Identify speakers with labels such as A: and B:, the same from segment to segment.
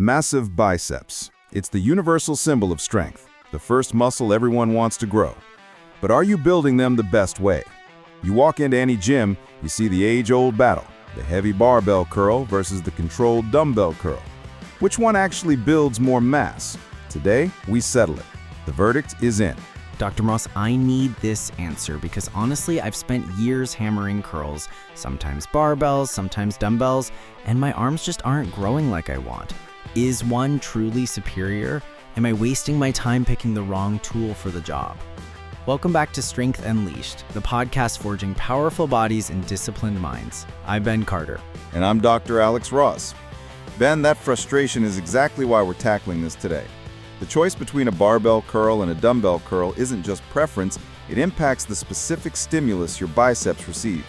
A: Massive biceps. It's the universal symbol of strength, the first muscle everyone wants to grow. But are you building them the best way? You walk into any gym, you see the age-old battle, the heavy barbell curl versus the controlled dumbbell curl. Which one actually builds more mass? Today, we settle it. The verdict is in.
B: Dr. Moss, I need this answer because honestly, I've spent years hammering curls, sometimes barbells, sometimes dumbbells, and my arms just aren't growing like I want. Is one truly superior? Am I wasting my time picking the wrong tool for the job? Welcome back to Strength Unleashed, the podcast forging powerful bodies and disciplined minds. I'm Ben Carter.
A: And I'm Dr. Alex Ross. Ben, that frustration is exactly why we're tackling this today. The choice between a barbell curl and a dumbbell curl isn't just preference, it impacts the specific stimulus your biceps receive.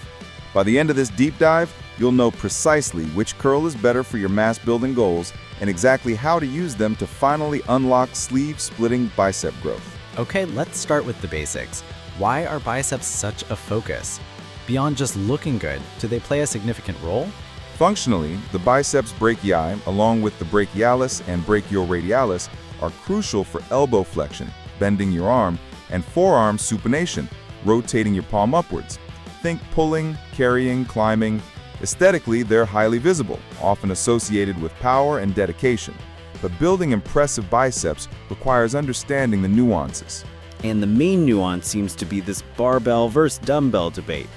A: By the end of this deep dive, you'll know precisely which curl is better for your mass-building goals and exactly how to use them to finally unlock sleeve-splitting bicep growth.
B: Okay, let's start with the basics. Why are biceps such a focus? Beyond just looking good, do they play a significant role?
A: Functionally, the biceps brachii, along with the brachialis and brachioradialis, are crucial for elbow flexion, bending your arm, and forearm supination, rotating your palm upwards. Think pulling, carrying, climbing. Aesthetically, they're highly visible, often associated with power and dedication. But building impressive biceps requires understanding the nuances.
C: And the main nuance seems to be this barbell versus dumbbell debate.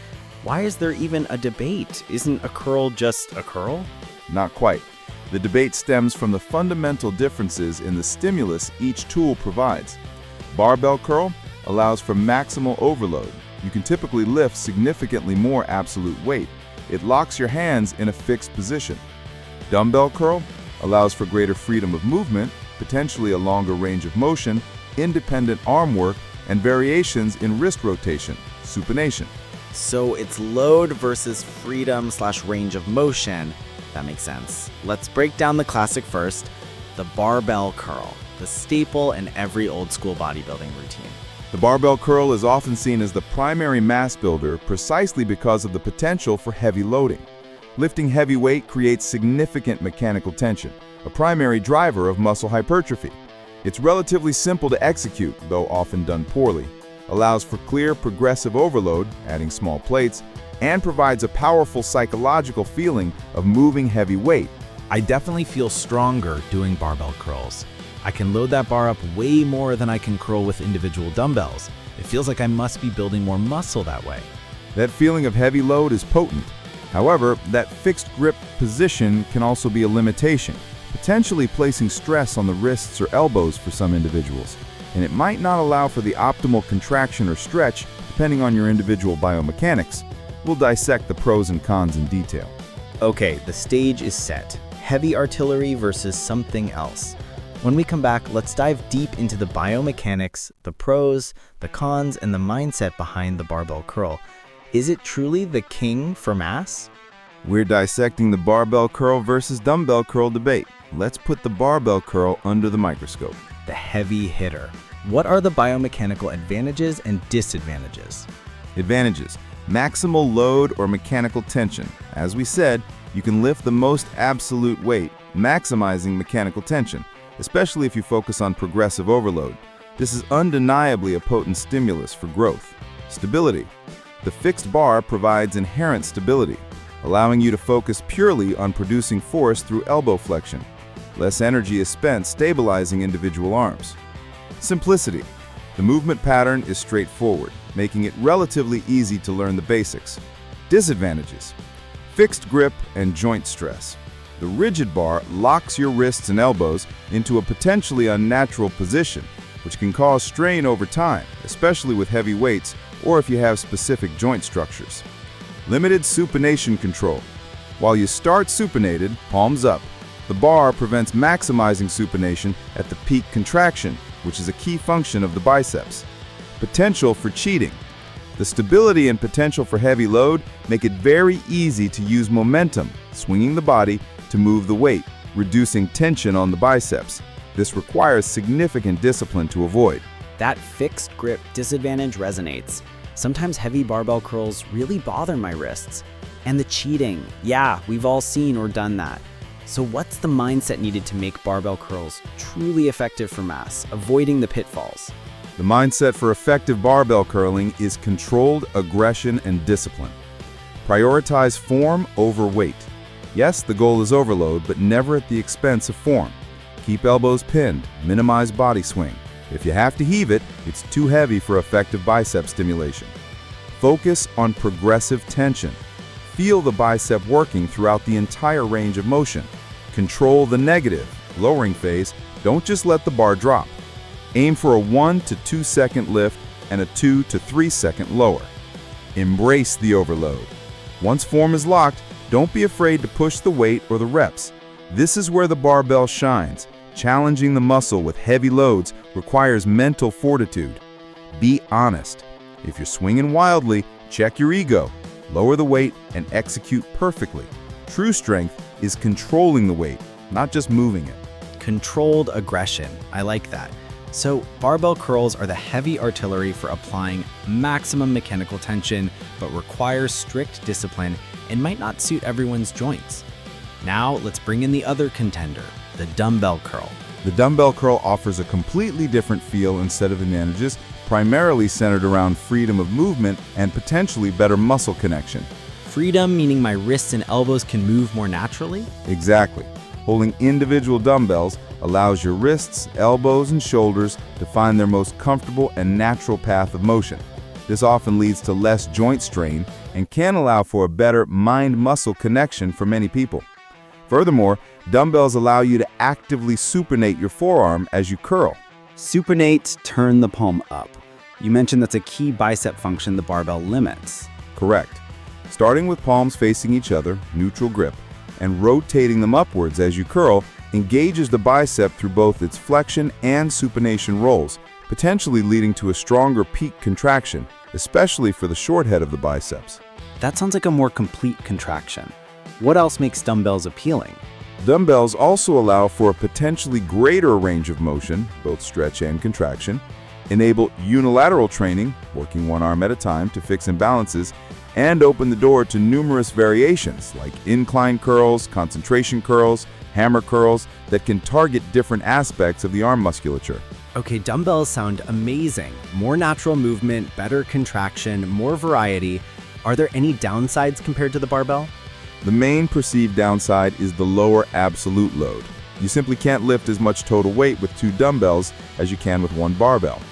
C: Why is there even a debate? Isn't a curl just a curl?
A: Not quite. The debate stems from the fundamental differences in the stimulus each tool provides. Barbell curl allows for maximal overload. You can typically lift significantly more absolute weight. It locks your hands in a fixed position. Dumbbell curl allows for greater freedom of movement, potentially a longer range of motion, independent arm work, and variations in wrist rotation, supination.
C: So it's load versus freedom/range of motion. That makes sense. Let's break down the classic first, the barbell curl, the staple in every old school bodybuilding routine.
A: The barbell curl is often seen as the primary mass builder precisely because of the potential for heavy loading. Lifting heavy weight creates significant mechanical tension, a primary driver of muscle hypertrophy. It's relatively simple to execute, though often done poorly, allows for clear progressive overload, adding small plates, and provides a powerful psychological feeling of moving heavy weight.
B: I definitely feel stronger doing barbell curls. I can load that bar up way more than I can curl with individual dumbbells. It feels like I must be building more muscle that way.
A: That feeling of heavy load is potent. However, that fixed grip position can also be a limitation, potentially placing stress on the wrists or elbows for some individuals, and it might not allow for the optimal contraction or stretch depending on your individual biomechanics. We'll dissect the pros and cons in detail.
C: Okay, the stage is set. Heavy artillery versus something else. When we come back, let's dive deep into the biomechanics, the pros, the cons, and the mindset behind the barbell curl. Is it truly the king for mass?
A: We're dissecting the barbell curl versus dumbbell curl debate. Let's put the barbell curl under the microscope.
B: The heavy hitter. What are the biomechanical advantages and disadvantages?
A: Advantages: maximal load or mechanical tension. As we said, you can lift the most absolute weight, maximizing mechanical tension, especially if you focus on progressive overload. This is undeniably a potent stimulus for growth. Stability. The fixed bar provides inherent stability, allowing you to focus purely on producing force through elbow flexion. Less energy is spent stabilizing individual arms. Simplicity. The movement pattern is straightforward, making it relatively easy to learn the basics. Disadvantages: fixed grip and joint stress. The rigid bar locks your wrists and elbows into a potentially unnatural position, which can cause strain over time, especially with heavy weights or if you have specific joint structures. Limited supination control. While you start supinated, palms up, the bar prevents maximizing supination at the peak contraction, which is a key function of the biceps. Potential for cheating. The stability and potential for heavy load make it very easy to use momentum, swinging the body to move the weight, reducing tension on the biceps. This requires significant discipline to avoid.
C: That fixed grip disadvantage resonates. Sometimes heavy barbell curls really bother my wrists. And the cheating, yeah, we've all seen or done that.
B: So what's the mindset needed to make barbell curls truly effective for mass, avoiding the pitfalls?
A: The mindset for effective barbell curling is controlled aggression and discipline. Prioritize form over weight. Yes, the goal is overload, but never at the expense of form. Keep elbows pinned, minimize body swing. If you have to heave it, it's too heavy for effective bicep stimulation. Focus on progressive tension. Feel the bicep working throughout the entire range of motion. Control the negative, lowering phase. Don't just let the bar drop. Aim for a 1 to 2 second lift and a 2 to 3 second lower. Embrace the overload. Once form is locked, don't be afraid to push the weight or the reps. This is where the barbell shines. Challenging the muscle with heavy loads requires mental fortitude. Be honest. If you're swinging wildly, check your ego. Lower the weight and execute perfectly. True strength is controlling the weight, not just moving it.
B: Controlled aggression. I like that. So barbell curls are the heavy artillery for applying maximum mechanical tension, but require strict discipline and might not suit everyone's joints. Now let's bring in the other contender, the dumbbell curl.
A: The dumbbell curl offers a completely different feel and set of advantages, primarily centered around freedom of movement and potentially better muscle connection.
B: Freedom meaning my wrists and elbows can move more naturally?
A: Exactly. Holding individual dumbbells allows your wrists, elbows, and shoulders to find their most comfortable and natural path of motion. This often leads to less joint strain and can allow for a better mind-muscle connection for many people. Furthermore, dumbbells allow you to actively supinate your forearm as you curl.
D: Supinate, turn the palm up. You mentioned that's a key bicep function the barbell limits.
A: Correct. Starting with palms facing each other, neutral grip, and rotating them upwards as you curl engages the bicep through both its flexion and supination rolls, potentially leading to a stronger peak contraction, especially for the short head of the biceps.
D: That sounds like a more complete contraction. What else makes dumbbells appealing?
A: Dumbbells also allow for a potentially greater range of motion, both stretch and contraction, enable unilateral training, working one arm at a time to fix imbalances, and open the door to numerous variations like incline curls, concentration curls, hammer curls that can target different aspects of the arm musculature.
B: Okay, dumbbells sound amazing. More natural movement, better contraction, more variety. Are there any downsides compared to the barbell?
A: The main perceived downside is the lower absolute load. You simply can't lift as much total weight with 2 dumbbells as you can with 1 barbell.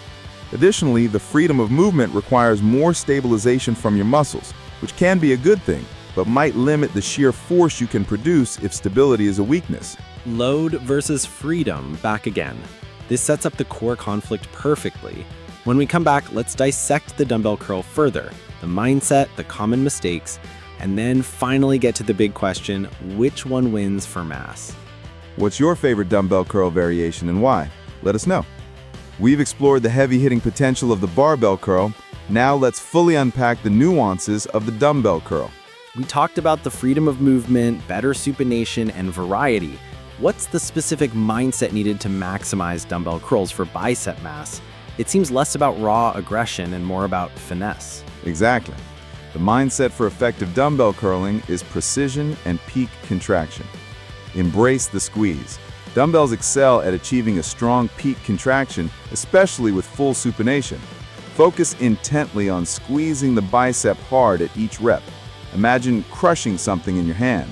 A: Additionally, the freedom of movement requires more stabilization from your muscles, which can be a good thing, but might limit the sheer force you can produce if stability is a weakness.
E: Load versus freedom, back again. This sets up the core conflict perfectly. When we come back, let's dissect the dumbbell curl further, the mindset, the common mistakes, and then finally get to the big question, which one wins for mass?
A: What's your favorite dumbbell curl variation and why? Let us know. We've explored the heavy-hitting potential of the barbell curl. Now let's fully unpack the nuances of the dumbbell curl.
B: We talked about the freedom of movement, better supination, and variety. What's the specific mindset needed to maximize dumbbell curls for bicep mass? It seems less about raw aggression and more about finesse.
A: Exactly. The mindset for effective dumbbell curling is precision and peak contraction. Embrace the squeeze. Dumbbells excel at achieving a strong peak contraction, especially with full supination. Focus intently on squeezing the bicep hard at each rep. Imagine crushing something in your hand.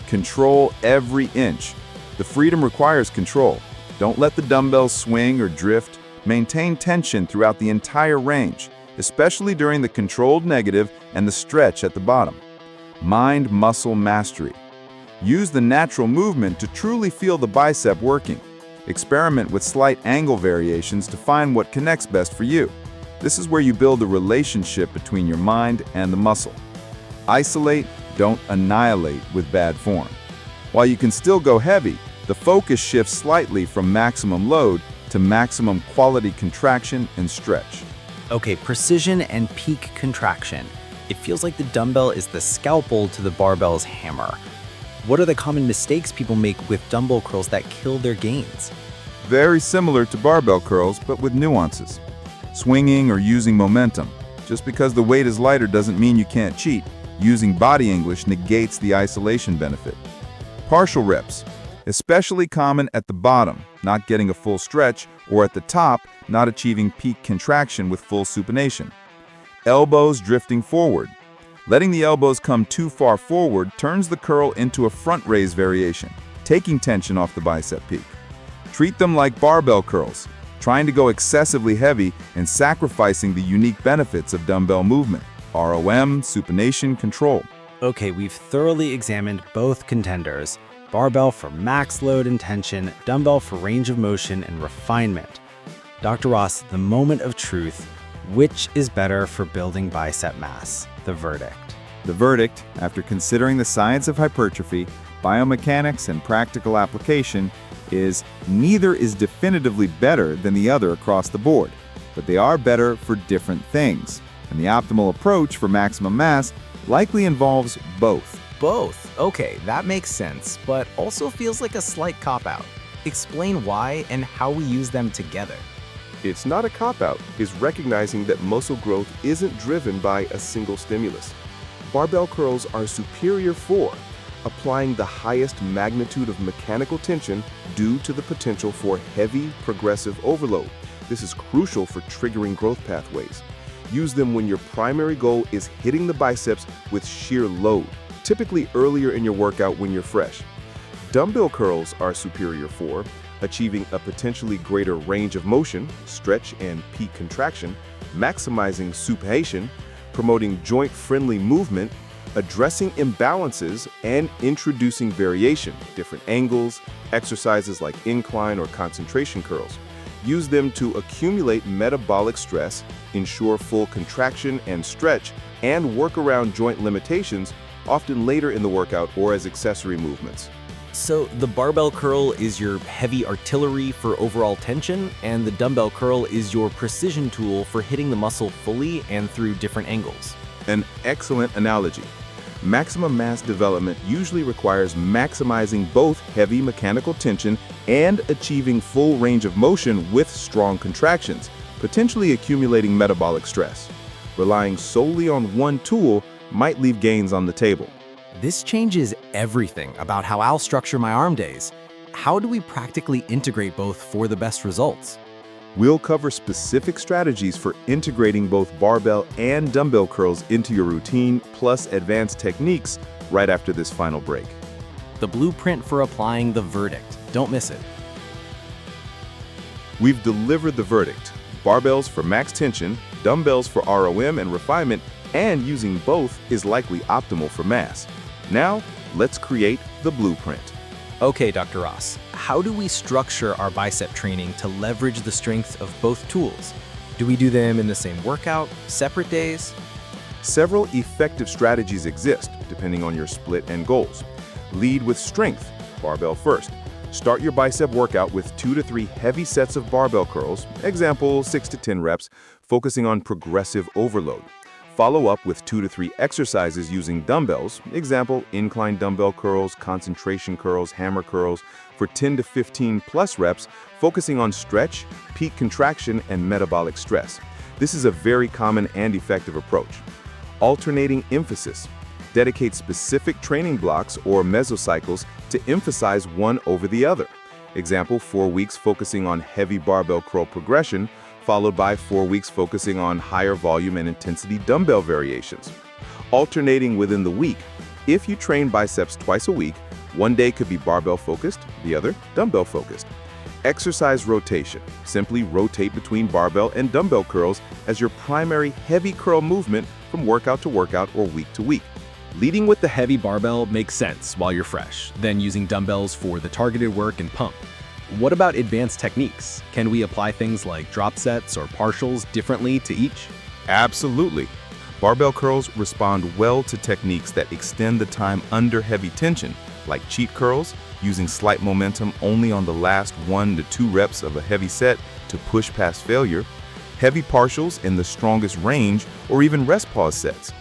A: Control every inch. The freedom requires control. Don't let the dumbbells swing or drift. Maintain tension throughout the entire range, especially during the controlled negative and the stretch at the bottom. Mind-muscle mastery. Use the natural movement to truly feel the bicep working. Experiment with slight angle variations to find what connects best for you. This is where you build a relationship between your mind and the muscle. Isolate, don't annihilate with bad form. While you can still go heavy, the focus shifts slightly from maximum load to maximum quality contraction and stretch.
B: Okay, precision and peak contraction. It feels like the dumbbell is the scalpel to the barbell's hammer. What are the common mistakes people make with dumbbell curls that kill their gains?
A: Very similar to barbell curls, but with nuances. Swinging or using momentum. Just because the weight is lighter doesn't mean you can't cheat. Using body English negates the isolation benefit. Partial reps, especially common at the bottom, not getting a full stretch, or at the top, not achieving peak contraction with full supination. Elbows drifting forward. Letting the elbows come too far forward turns the curl into a front raise variation, taking tension off the bicep peak. Treat them like barbell curls, trying to go excessively heavy and sacrificing the unique benefits of dumbbell movement, ROM, supination, control.
C: Okay, we've thoroughly examined both contenders. Barbell for max load and tension, dumbbell for range of motion and refinement. Dr. Ross, the moment of truth, which is better for building bicep mass? The verdict.
A: The verdict, after considering the science of hypertrophy, biomechanics, and practical application, is neither is definitively better than the other across the board, but they are better for different things, and the optimal approach for maximum mass likely involves both.
B: Both. Okay, that makes sense, but also feels like a slight cop-out. Explain why and how we use them together.
F: It's not a cop-out, it's recognizing that muscle growth isn't driven by a single stimulus. Barbell curls are superior for applying the highest magnitude of mechanical tension due to the potential for heavy progressive overload. This is crucial for triggering growth pathways. Use them when your primary goal is hitting the biceps with sheer load, typically earlier in your workout when you're fresh. Dumbbell curls are superior for achieving a potentially greater range of motion, stretch and peak contraction, maximizing supination, promoting joint-friendly movement, addressing imbalances, and introducing variation, different angles, exercises like incline or concentration curls. Use them to accumulate metabolic stress, ensure full contraction and stretch, and work around joint limitations, often later in the workout or as accessory movements.
G: So the barbell curl is your heavy artillery for overall tension, and the dumbbell curl is your precision tool for hitting the muscle fully and through different angles.
A: An excellent analogy. Maximum mass development usually requires maximizing both heavy mechanical tension and achieving full range of motion with strong contractions, potentially accumulating metabolic stress. Relying solely on one tool might leave gains on the table.
G: This changes everything about how I'll structure my arm days. How do we practically integrate both for the best results?
A: We'll cover specific strategies for integrating both barbell and dumbbell curls into your routine, plus advanced techniques right after this final break.
G: The blueprint for applying the verdict. Don't miss it.
A: We've delivered the verdict. Barbells for max tension, dumbbells for ROM and refinement, and using both is likely optimal for mass. Now, let's create the blueprint.
G: Okay, Dr. Ross, how do we structure our bicep training to leverage the strengths of both tools? Do we do them in the same workout, separate days?
A: Several effective strategies exist, depending on your split and goals. Lead with strength, barbell first. Start your bicep workout with 2 to 3 heavy sets of barbell curls, example 6 to 10 reps, focusing on progressive overload. Follow up with 2 to 3 exercises using dumbbells, example incline dumbbell curls, concentration curls, hammer curls, for 10 to 15 plus reps, focusing on stretch, peak contraction, and metabolic stress. This is a very common and effective approach. Alternating emphasis. Dedicate specific training blocks or mesocycles to emphasize one over the other. Example, 4 weeks focusing on heavy barbell curl progression, followed by 4 weeks focusing on higher volume and intensity dumbbell variations. Alternating within the week. If you train biceps twice a week, one day could be barbell focused, the other dumbbell focused. Exercise rotation. Simply rotate between barbell and dumbbell curls as your primary heavy curl movement from workout to workout or week to week.
E: Leading with the heavy barbell makes sense while you're fresh, then using dumbbells for the targeted work and pump. What about advanced techniques? Can we apply things like drop sets or partials differently to each?
A: Absolutely. Barbell curls respond well to techniques that extend the time under heavy tension, like cheat curls, using slight momentum only on the last 1 to 2 reps of a heavy set to push past failure, heavy partials in the strongest range, or even rest pause sets.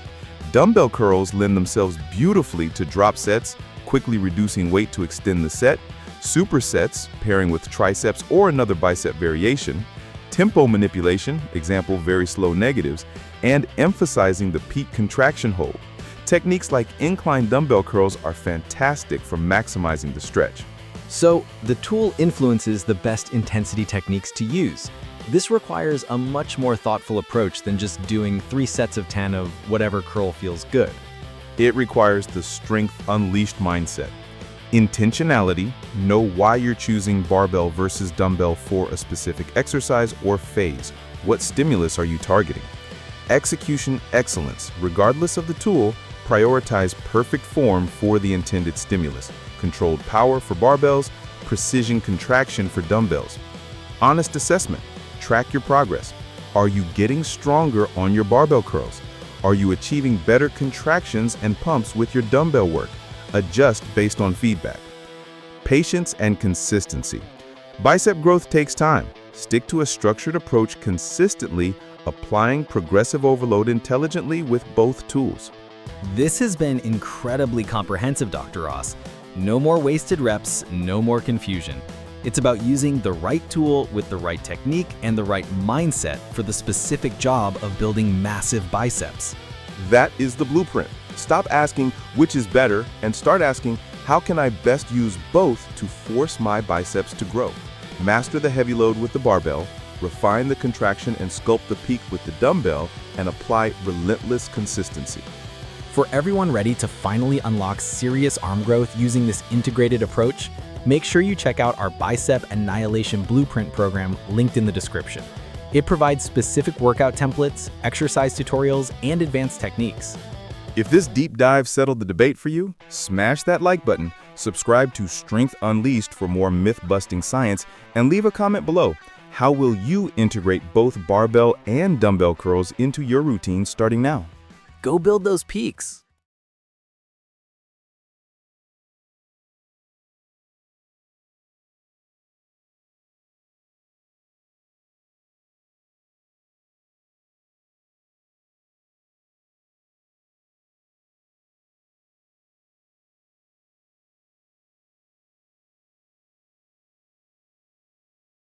A: Dumbbell curls lend themselves beautifully to drop sets, quickly reducing weight to extend the set, supersets, pairing with triceps or another bicep variation, tempo manipulation, example very slow negatives, and emphasizing the peak contraction hold. Techniques like incline dumbbell curls are fantastic for maximizing the stretch.
G: So, the tool influences the best intensity techniques to use. This requires a much more thoughtful approach than just doing 3 sets of 10 of whatever curl feels good.
A: It requires the strength unleashed mindset. Intentionality, know why you're choosing barbell versus dumbbell for a specific exercise or phase. What stimulus are you targeting? Execution excellence, regardless of the tool, prioritize perfect form for the intended stimulus. Controlled power for barbells, precision contraction for dumbbells. Honest assessment, track your progress. Are you getting stronger on your barbell curls? Are you achieving better contractions and pumps with your dumbbell work? Adjust based on feedback. Patience and consistency. Bicep growth takes time. Stick to a structured approach consistently, applying progressive overload intelligently with both tools.
G: This has been incredibly comprehensive, Dr. Ross. No more wasted reps, no more confusion. It's about using the right tool with the right technique and the right mindset for the specific job of building massive biceps.
F: That is the blueprint. Stop asking which is better and start asking how can I best use both to force my biceps to grow. Master the heavy load with the barbell, refine the contraction and sculpt the peak with the dumbbell, and apply relentless consistency.
G: For everyone ready to finally unlock serious arm growth using this integrated approach, make sure you check out our Bicep Annihilation Blueprint program linked in the description. It provides specific workout templates, exercise tutorials, and advanced techniques.
A: If this deep dive settled the debate for you, smash that like button, subscribe to Strength Unleashed for more myth-busting science, and leave a comment below. How will you integrate both barbell and dumbbell curls into your routine starting now?
G: Go build those peaks.